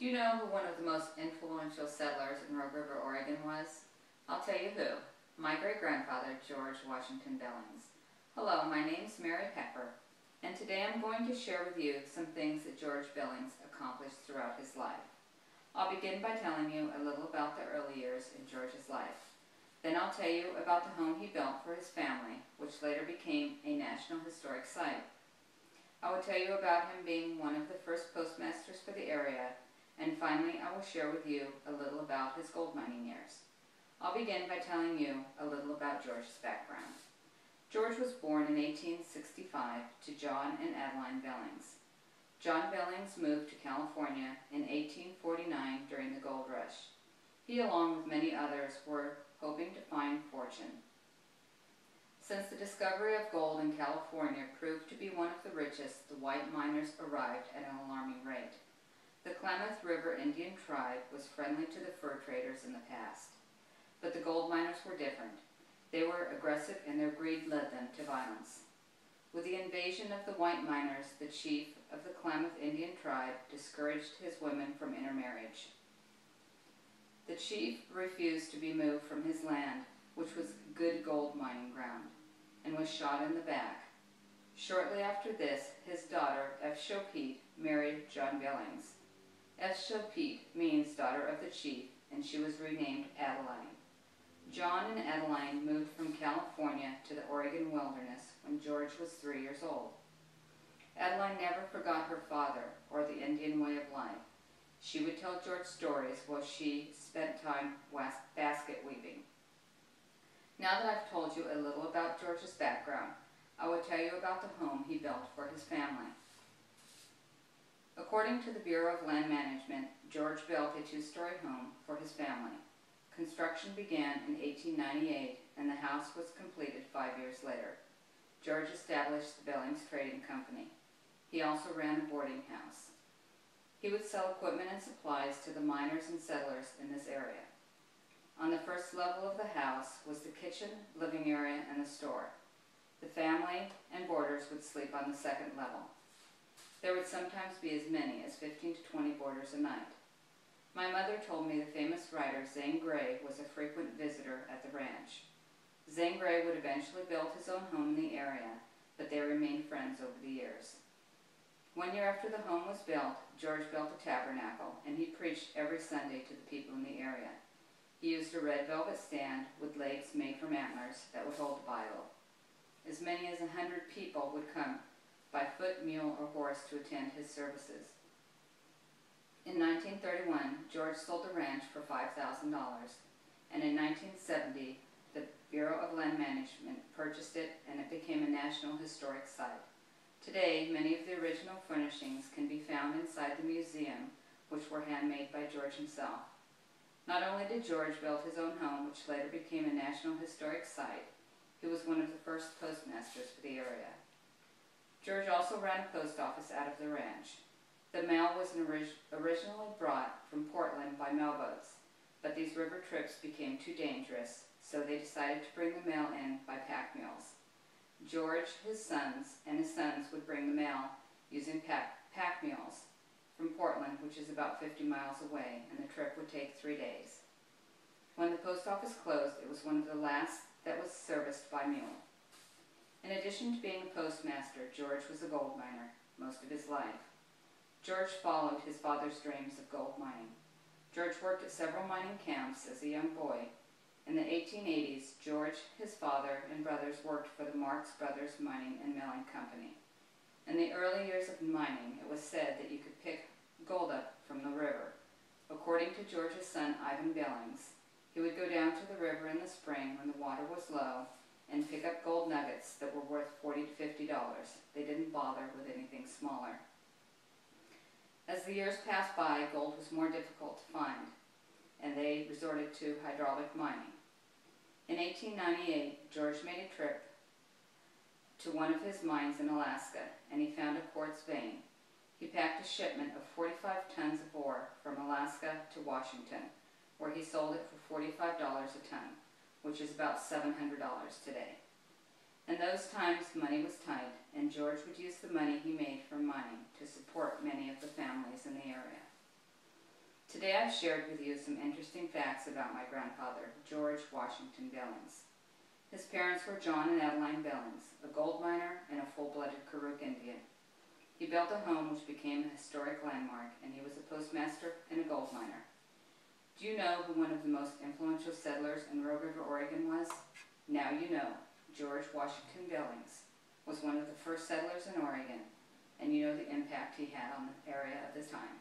Do you know who one of the most influential settlers in Rogue River, Oregon was? I'll tell you who. My great-grandfather, George Washington Billings. Hello, my name's Mary Pepper, and today I'm going to share with you some things that George Billings accomplished throughout his life. I'll begin by telling you a little about the early years in George's life. Then I'll tell you about the home he built for his family, which later became a National Historic Site. I will tell you about him being one of the first postmasters for the area, and finally I will share with you a little about his gold mining years. I'll begin by telling you a little about George's background. George was born in 1865 to John and Adeline Billings. John Billings moved to California in 1849 during the gold rush. He, along with many others, were hoping to find fortune. Since the discovery of gold in California proved to be one of the richest, the white miners arrived at an alarming rate. The Klamath River Indian tribe was friendly to the fur traders in the past. But the gold miners were different. They were aggressive and their greed led them to violence. With the invasion of the white miners, the chief of the Klamath Indian tribe discouraged his women from intermarriage. The chief refused to be moved from his land, which was good gold mining ground, and was shot in the back. Shortly after this, his daughter, F. Chopete, married John Billings. F. Chopete means daughter of the chief, and she was renamed Adeline. John and Adeline moved from California to the Oregon wilderness when George was 3 years old. Adeline never forgot her father or the Indian way of life. She would tell George stories while she spent time basket weaving. Now that I've told you a little about George's background, I will tell you about the home he built for his family. According to the Bureau of Land Management, George built a two-story home for his family. Construction began in 1898, and the house was completed 5 years later. George established the Billings Trading Company. He also ran a boarding house. He would sell equipment and supplies to the miners and settlers in this area. On the first level of the house was the kitchen, living area, and the store. The family and boarders would sleep on the second level. There would sometimes be as many as 15 to 20 boarders a night. My mother told me the famous writer Zane Grey was a frequent visitor at the ranch. Zane Grey would eventually build his own home in the area, but they remained friends over the years. 1 year after the home was built, George built a tabernacle, and he preached every Sunday to the people in the area. He used a red velvet stand with legs made from antlers that would hold the Bible. As many as 100 people would come by foot, mule, or horse to attend his services. In 1931, George sold the ranch for $5,000, and in 1970, the Bureau of Land Management purchased it, and it became a National Historic Site. Today, many of the original furnishings can be found inside the museum, which were handmade by George himself. Not only did George build his own home, which later became a National Historic Site, he was one of the first postmasters for the area. George also ran a post office out of the ranch. The mail was originally brought from Portland by mailboats, but these river trips became too dangerous, so they decided to bring the mail in by pack mules. George, his sons would bring the mail using pack mules from Portland, which is about 50 miles away, and the trip would take 3 days. When the post office closed, it was one of the last that was serviced by mule. In addition to being a postmaster, George was a gold miner most of his life. George followed his father's dreams of gold mining. George worked at several mining camps as a young boy. In the 1880s, George, his father, and brothers worked for the Marx Brothers Mining and Milling Company. In the early years of mining, it was said that you could pick gold up from the river. According to George's son, Ivan Billings, he would go down to the river in the spring when the water was low and pick up gold nuggets that were worth $40 to $50. They didn't bother with anything smaller. As the years passed by, gold was more difficult to find, and they resorted to hydraulic mining. In 1898, George made a trip to one of his mines in Alaska, and he found a quartz vein. He packed a shipment of 45 tons of ore from Alaska to Washington, where he sold it for $45 a ton, which is about $700 today. In those times, money was tight, and George would use the money he made from mining to support many of the families in the area. Today I've shared with you some interesting facts about my grandfather, George Washington Billings. His parents were John and Adeline Billings, a gold miner and a full-blooded Karuk Indian. He built a home which became a historic landmark, and he was a postmaster and a gold miner. Do you know who one of the most influential settlers in Rogue River, Oregon was? Now you know. George Washington Billings was one of the first settlers in Oregon, and you know the impact he had on the area at the time.